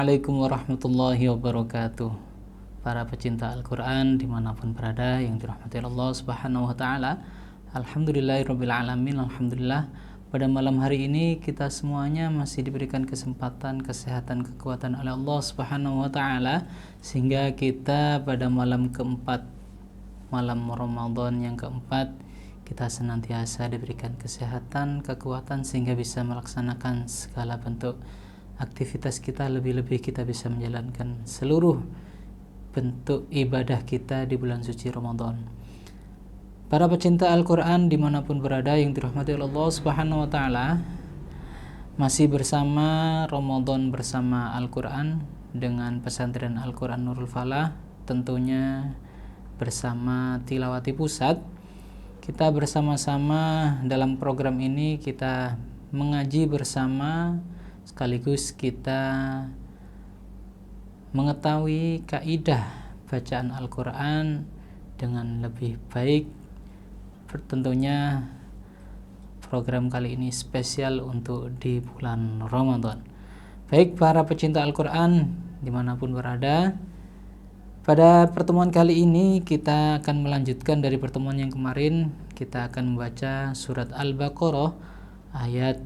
Assalamualaikum warahmatullahi wabarakatuh. Para pecinta Al-Quran dimanapun berada yang dirahmati Allah subhanahu wa ta'ala, alhamdulillahirrabbilalamin. Alhamdulillah, pada malam hari ini kita semuanya masih diberikan kesempatan, kesehatan, kekuatan oleh Allah subhanahu wa ta'ala, sehingga kita pada malam keempat, malam Ramadan yang keempat, kita senantiasa diberikan kesehatan, kekuatan, sehingga bisa melaksanakan segala bentuk aktivitas kita. Lebih-lebih kita bisa menjalankan seluruh bentuk ibadah kita di bulan suci Ramadan. Para pecinta Al-Quran dimanapun berada yang dirahmati Allah subhanahu wa ta'ala, masih bersama Ramadan bersama Al-Quran dengan pesantren Al-Quran Nurul Falah, tentunya bersama Tilawati Pusat. Kita bersama-sama dalam program ini kita mengaji bersama, sekaligus kita mengetahui kaidah bacaan Al-Quran dengan lebih baik. Tentunya program kali ini spesial untuk di bulan Ramadan. Baik para pecinta Al-Quran dimanapun berada, pada pertemuan kali ini kita akan melanjutkan dari pertemuan yang kemarin. Kita akan membaca surat Al-Baqarah ayat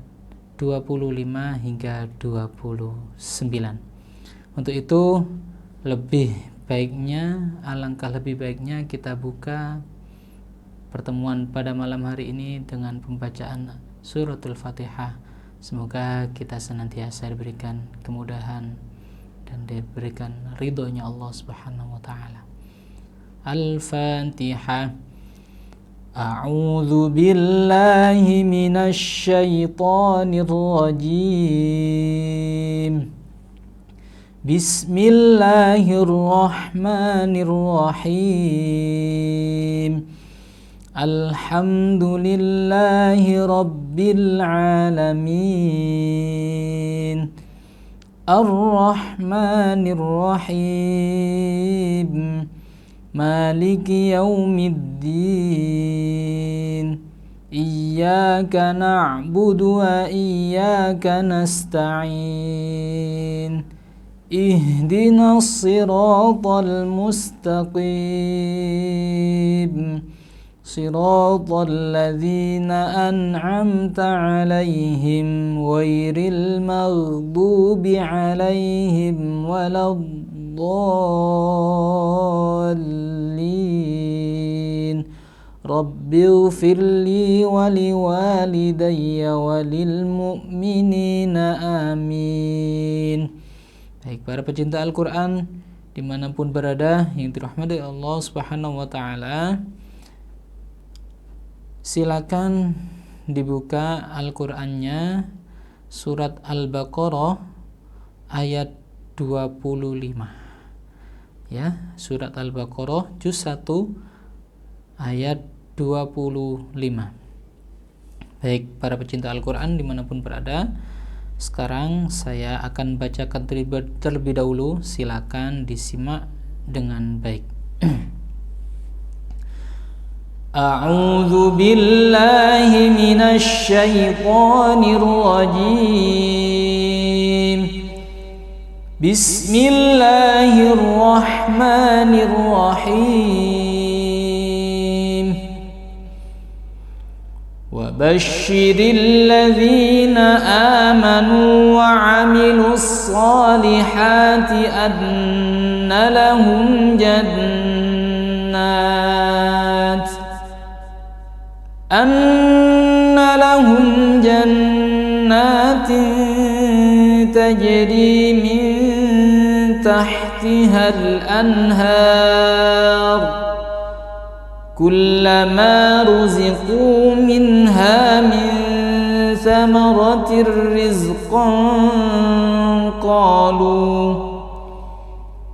25 hingga 29. Untuk itu alangkah lebih baiknya kita buka pertemuan pada malam hari ini dengan pembacaan suratul Fatihah. Semoga kita senantiasa diberikan kemudahan dan diberikan ridhonya Allah subhanahu wa ta'ala. Al-Fatihah. A'udzu billahi minasy syaithanir rajim. Bismillahirrahmanirrahim. Alhamdulillahi rabbil alamin. Ar-Rahmanir Rahim. Maliki yaumiddin. Iyyaka na'budu wa iyyaka nasta'in. Ihdinas siratal mustaqim. Siratal ladzina an'amta 'alaihim ghairil maghdubi 'alaihim waladdallin. Rabbighfirli wa liwalidayya wa lil mu'minina amin. Baik para pecinta Al-Quran dimanapun berada yang dirahmati Allah subhanahu wa ta'ala, silakan dibuka Al-Qur'annya surat Al-Baqarah ayat 25. Ya, surat Al-Baqarah juz 1 ayat 25. Baik para pecinta Al-Qur'an dimanapun berada, sekarang saya akan bacakan terlebih dahulu. Silakan disimak dengan baik. A'udzu billahi minasy syaithanir rajim. Bismillahirrahmanirrahim. Wa basyiril ladzina amanu wa 'amilus solihati anna lahum jannatin tajri min tahtihal anhar kullama ruziqu minha min thamaratir rizqan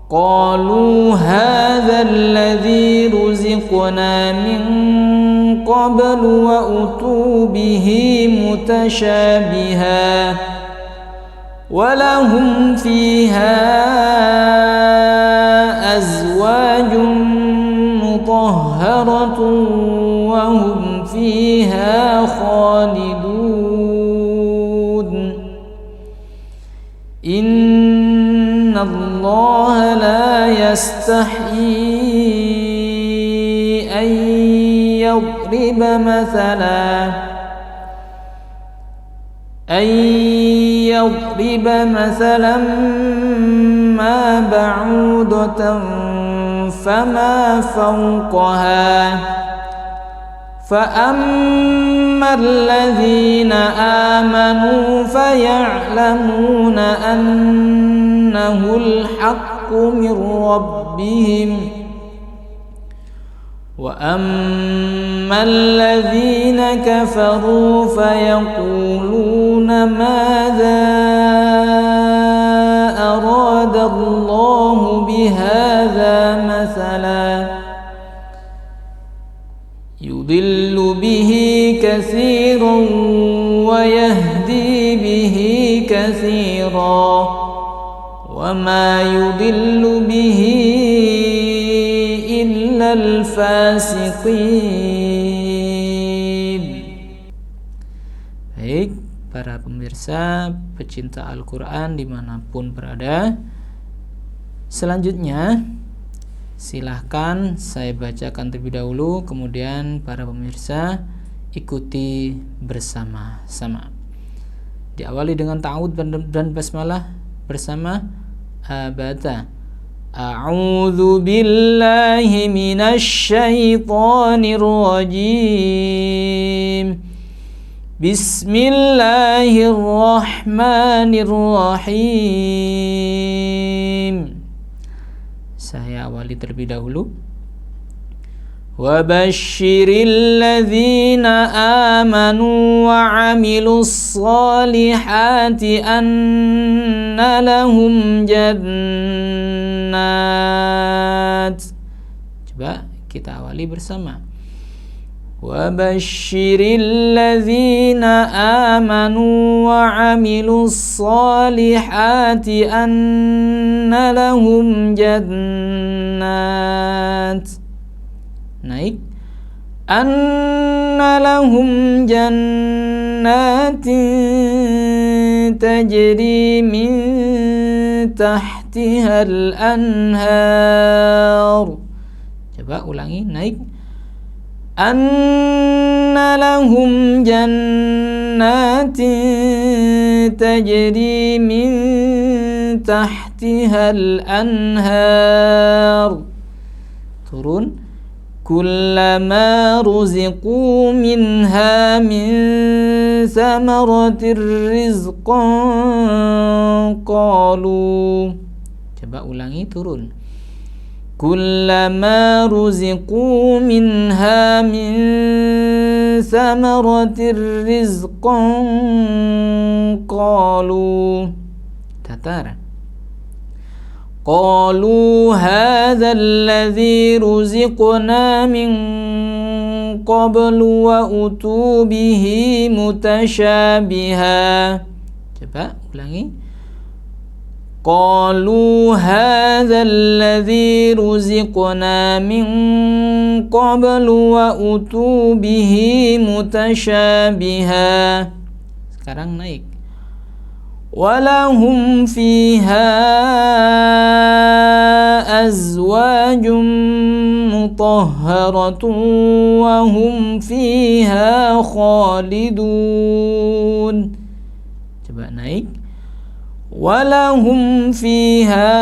qalu hadha alladhi ruziqna min qablu wa utu bihi mutashabiha wa lahum fiha azwajun mutahharatun wa hum fiha khalidun. يستحيي أن يضرب مثلا ما بعوضة فما فوقها فأما الذين آمنوا فيعلمون أنه الحق من ربهم وأما الذين كفروا فيقولون ماذا أراد الله بهذا مثلا يضل به كثيرا ويهدي به كثيرا وما يضل به إلا الفاسقين. Baik, para pemirsa pecinta Al-Quran dimanapun berada, selanjutnya silahkan saya bacakan terlebih dahulu, kemudian para pemirsa ikuti bersama-sama. Diawali dengan ta'awudz dan basmalah bersama abata. A'udzu billahi minasy syaithanir rajim. Bismillahirrahmanirrahim. Saya awali terlebih dahulu. Wabashshiril ladzina amanu wa 'amilus solihati anna lahum jannat. Coba kita awali bersama. Wabashshiril ladzina amanu wa 'amilus solihati anna lahum jannat. Naik. Anna lahum jannatin tajri min tahtihal anhar. Coba ulangi, naik. Anna lahum jannatin tajri min tahtihal anhar. Turun. Kullama ruziqu minha min samaratir rizqan qalu. Coba ulangi, turun. Kullama ruziqu minha min samaratir rizqan qalu. Datar. Qalu hadza alladzi ruziqna min qablu wa utu bihi mutasyabiha. Coba ulangi. Qalu hadza alladzi ruziqna min qablu wa utu bihi mutasyabiha. Sekarang naik. Walahum fiha azwajum mutahharatun wa hum fiha khalidun. Coba naik. Walahum fiha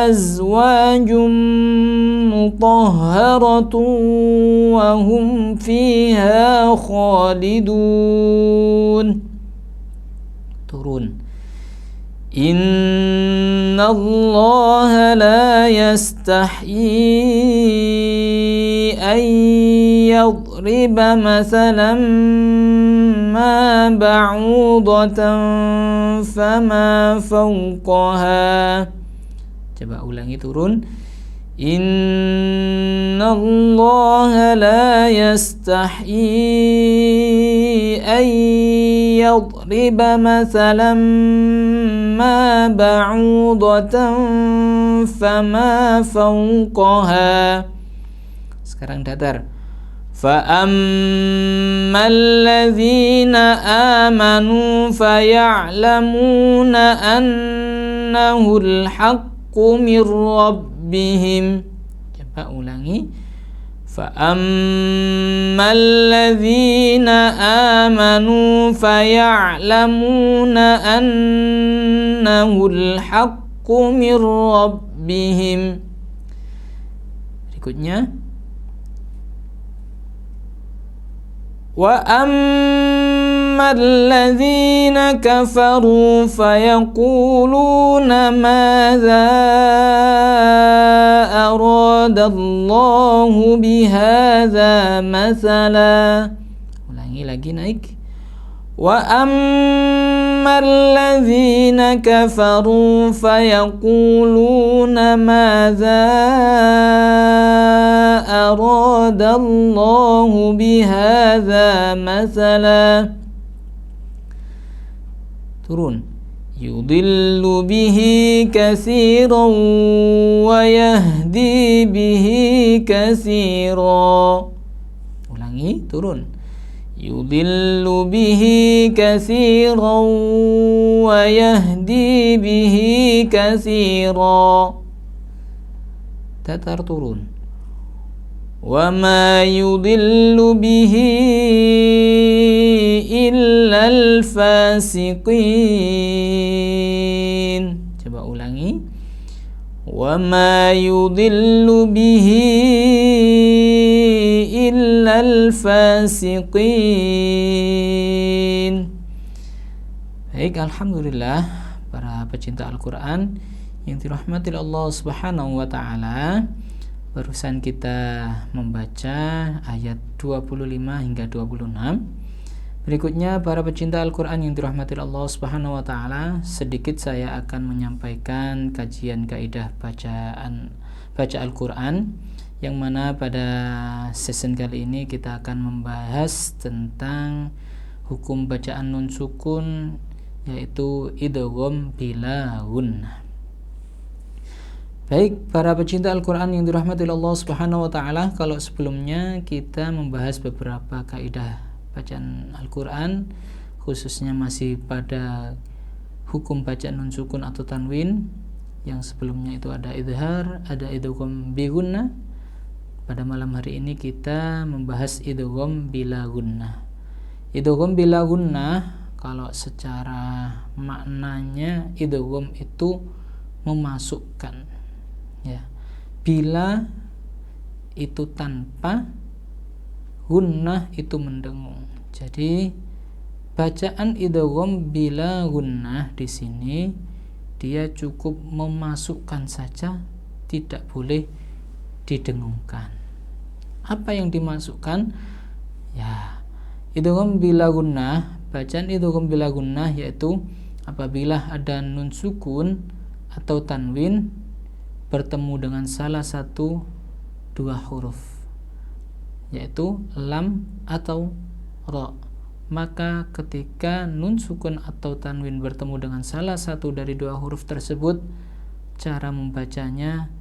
azwajum mutahharatun wa hum fiha khalidun. Turun. Inna Allah la yastahyi an yadriba mathalan ma ba'udatan fama fawqaha. Coba ulangi, turun. Inna Allah la yastahyi an yadriba mathalan ma ba'udatan fama fawqaha. Sekarang datar. فَأَمَّا الَّذِينَ آمَنُوا فَيَعْلَمُونَ أَنَّهُ annahul haqqu mir rabbihim. Coba ulangi. فَأَمَّا الَّذِينَ آمَنُوا فَيَعْلَمُونَ أَنَّهُ الْحَقُّ مِنْ رَبِّهِمْ. Berikutnya, وَأَمَّا الَّذِينَ كَفَرُوا فَيَقُولُونَ مَاذَا أَرَادَ اللَّهُ بِهَذَا مَثَلًا. Ulangi lagi, naik. وَأَمَّا الَّذِينَ كَفَرُوا فَيَقُولُونَ مَاذَا أَرَادَ اللَّهُ بِهَذَا مَثَلًا. Turun. يُضِلُّ بِهِ كَثِيرًا وَيَهْدِي بِهِ كَثِيرًا. Ulangi, turun. يُضِلُّ بِهِ كَثِيرًا وَيَهْدِي بِهِ كَثِيرًا. Datar, turun. وَمَا يُضِلُّ بِهِ إِلَّا الْفَاسِقِينَ. Coba ulangi. وَمَا يُضِلُّ بِهِ إِلَّا الْفَاسِقِينَ. Baik, alhamdulillah para pecinta Al-Qur'an yang dirahmati Allah Subhanahu wa taala. Barusan kita membaca ayat 25 hingga 26. Berikutnya para pecinta Al-Quran yang dirahmati Allah Subhanahu wa taala, sedikit saya akan menyampaikan kajian kaidah baca Al-Quran, yang mana pada season kali ini kita akan membahas tentang hukum bacaan nun sukun, yaitu idgham bila gunnah. Baik, para pecinta Al-Quran yang dirahmati Allah Subhanahu wa taala, kalau sebelumnya kita membahas beberapa kaidah bacaan Al-Quran, khususnya masih pada hukum bacaan nun sukun atau tanwin, yang sebelumnya itu ada idhar, ada idgham bi gunnah. Pada malam hari ini kita membahas idgham bila gunnah. Idgham bila gunnah, kalau secara maknanya idgham itu memasukkan, ya. Bila itu tanpa, gunnah itu mendengung. Jadi bacaan idgham bila gunnah di sini dia cukup memasukkan saja, tidak boleh didengungkan. Apa yang dimasukkan? Ya, idgham bila gunnah, bacaan idgham bila gunnah yaitu apabila ada nun sukun atau tanwin bertemu dengan salah satu dua huruf, yaitu lam atau ra. Maka ketika nun sukun atau tanwin bertemu dengan salah satu dari dua huruf tersebut, cara membacanya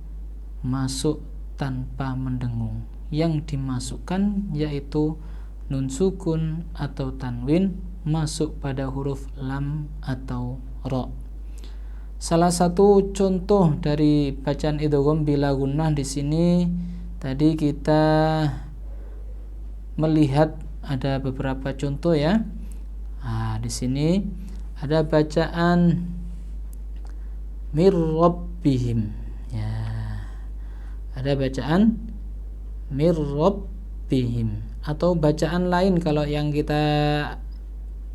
masuk tanpa mendengung. Yang dimasukkan yaitu nun sukun atau tanwin masuk pada huruf lam atau ra. Salah satu contoh dari bacaan idgham bila gunnah di sini tadi kita melihat ada beberapa contoh, ya. Nah, di sini ada bacaan mir rabbihim, ya. Ada bacaan mir rabbihim, atau bacaan lain kalau yang kita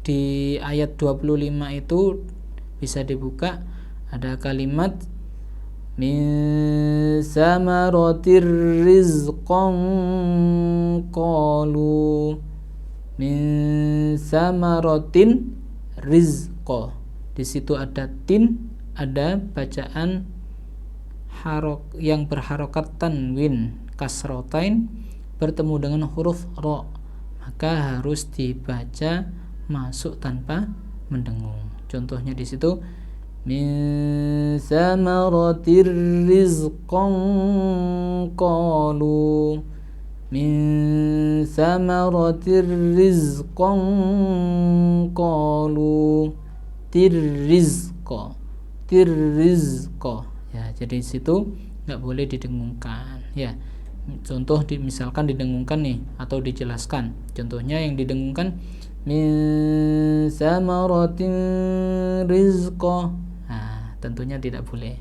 di ayat 25 itu bisa dibuka. Ada kalimat min samaratir rizqan qalu, min samaratin rizqa. Di situ ada tin, ada bacaan yang berharokat tanwin kasrotain bertemu dengan huruf ra, maka harus dibaca masuk tanpa mendengung. Contohnya di situ min samaratir rizqan qalu, min samaratir rizqan qalu, tirrizqa. rizqa. Ya, jadi situ nggak boleh didengungkan. Ya, contoh misalkan didengungkan nih atau dijelaskan. Contohnya yang didengungkan min samaratin rizqa. Nah, tentunya tidak boleh.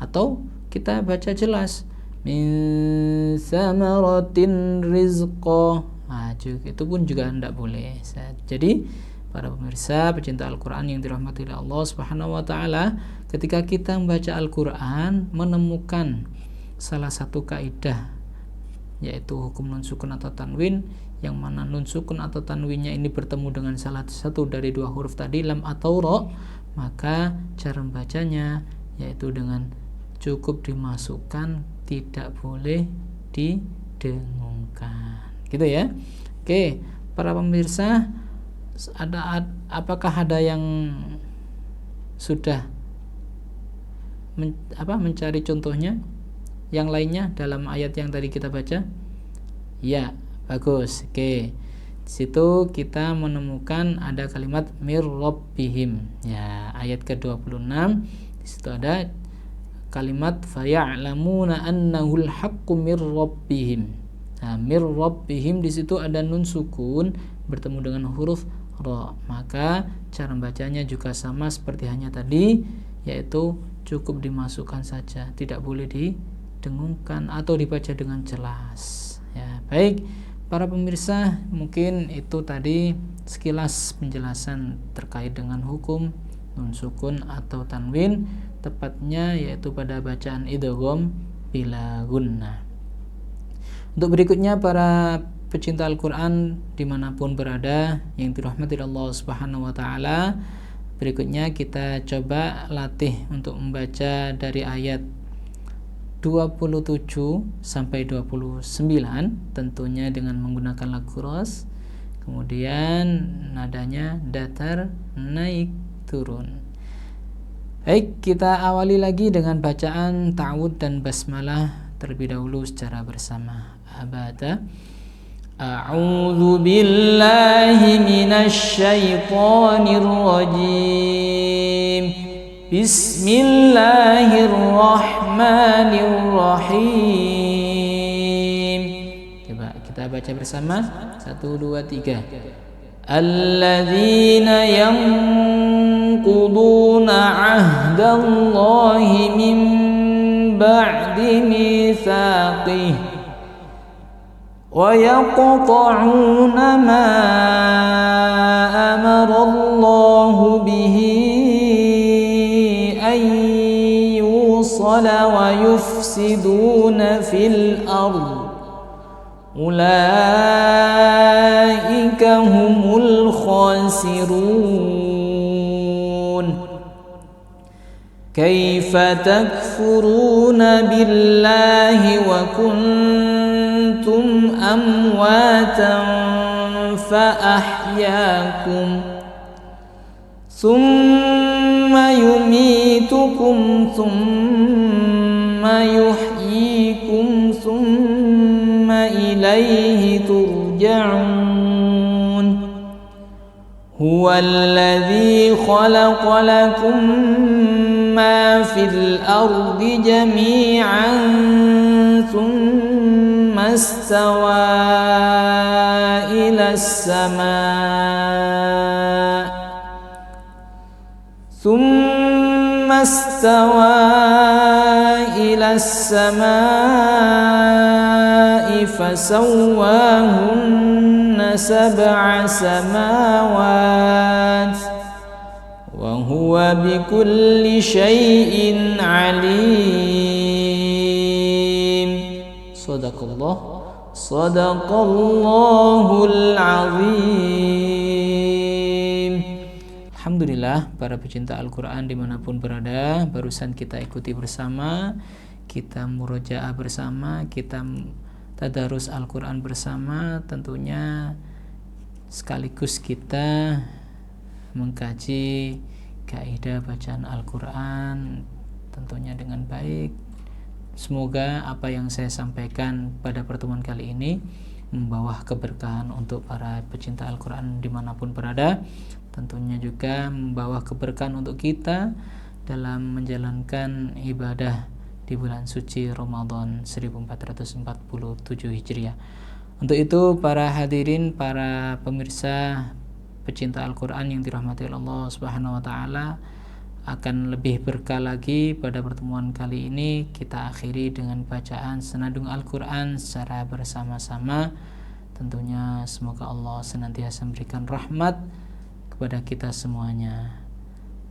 Atau kita baca jelas min samaratin rizqa. Nah, itu pun juga tidak boleh. Jadi para pemirsa pecinta Al-Quran yang dirahmati oleh Allah Subhanahu wa taala, ketika kita membaca Al-Quran menemukan salah satu kaidah yaitu hukum nun sukun atau tanwin, yang mana nun sukun atau tanwinnya ini bertemu dengan salah satu dari dua huruf tadi, lam atau ro, maka cara membacanya yaitu dengan cukup dimasukkan, tidak boleh didengungkan, gitu ya. Oke, para pemirsa, apakah ada yang sudah mencari contohnya yang lainnya dalam ayat yang tadi kita baca? Ya, bagus. Oke, di situ kita menemukan ada kalimat mir rabbihim. Ya, ayat ke-26 di situ ada kalimat faya'lamuna annahul haqqu mir rabbihim. Nah, mir rabbihim di situ ada nun sukun bertemu dengan huruf ra. Maka cara bacanya juga sama seperti hanya tadi, yaitu cukup dimasukkan saja, tidak boleh didengungkan atau dibaca dengan jelas. Ya, baik para pemirsa, mungkin itu tadi sekilas penjelasan terkait dengan hukum nun sukun atau tanwin, tepatnya yaitu pada bacaan idgham bila gunnah. Untuk berikutnya para pecinta Al-Quran dimanapun berada yang dirahmati Allah Subhanahu wa taala, berikutnya kita coba latih untuk membaca dari ayat 27 sampai 29, tentunya dengan menggunakan lagu ros, kemudian nadanya datar naik turun. Baik, kita awali lagi dengan bacaan ta'awud dan basmalah terlebih dahulu secara bersama. Abada. A'udzu billahi minasy syaithanir rajim. Bismillahirrahmanirrahim. Coba kita baca bersama. 1 2 3. Alladzina yanquduna 'ahdallahi min ba'di mitsaqih wa yaqta'una ma amara Allahu bihi an yusala wa yufsiduna fil ardh ulaika humul khasirun. Kaifa takfuruna billahi wa kuntum amwatan fa ahyaakum thumma yumitukum thumma yuhyikum thumma ilaihi turja'un. Huwa alladhi khalaqa lakum ma fil ardi jami'an thumma istawa ila as-sama' thumma istawa ila as-sama'i fasawwahunna sab'a samawat wa huwa bikulli syai'in alim. Sadaqallahul azim. Alhamdulillah, para pecinta Al-Quran dimanapun berada, barusan kita ikuti bersama, kita murojaah bersama, kita tadarus Al-Quran bersama, tentunya sekaligus kita mengkaji kaidah bacaan Al-Quran tentunya dengan baik. Semoga apa yang saya sampaikan pada pertemuan kali ini membawa keberkahan untuk para pecinta Al-Quran dimanapun berada, tentunya juga membawa keberkahan untuk kita dalam menjalankan ibadah di bulan suci Ramadan 1447 Hijriah. Untuk itu para hadirin, para pemirsa pecinta Al-Quran yang dirahmati Allah Subhanahu wa Ta'ala, akan lebih berkah lagi pada pertemuan kali ini kita akhiri dengan bacaan senandung Al-Quran secara bersama-sama. Tentunya semoga Allah senantiasa memberikan rahmat kepada kita semuanya.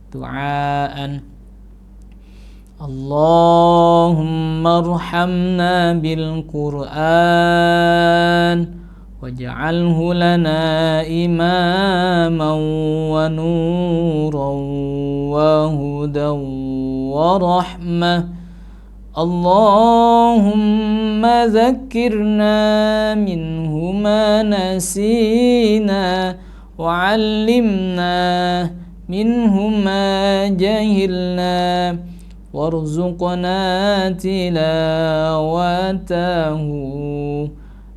Du'aan Allahumma arhamna bil Qur'an waj'alhu lana imaman wa nuran wa hudan wa rahmah. Allahumma zakkirna minhu ma nasina wa 'allimna minhu ma jahilna warzuqna tilawatahu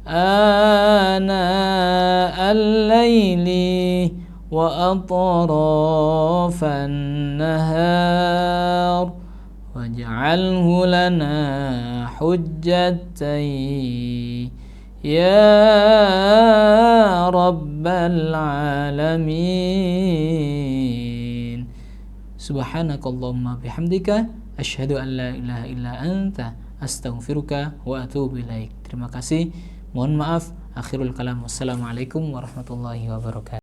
ana al-layli wa atrafan nahar waj'alhu lana hujjatan ya rabbal alamin. Subhanakallahumma bihamdika asyhadu an la ilaha illa anta astaghfiruka wa atubu ilaik. Terima kasih. Mohon maaf. Akhirul kalam. Wassalamualaikum warahmatullahi wabarakatuh.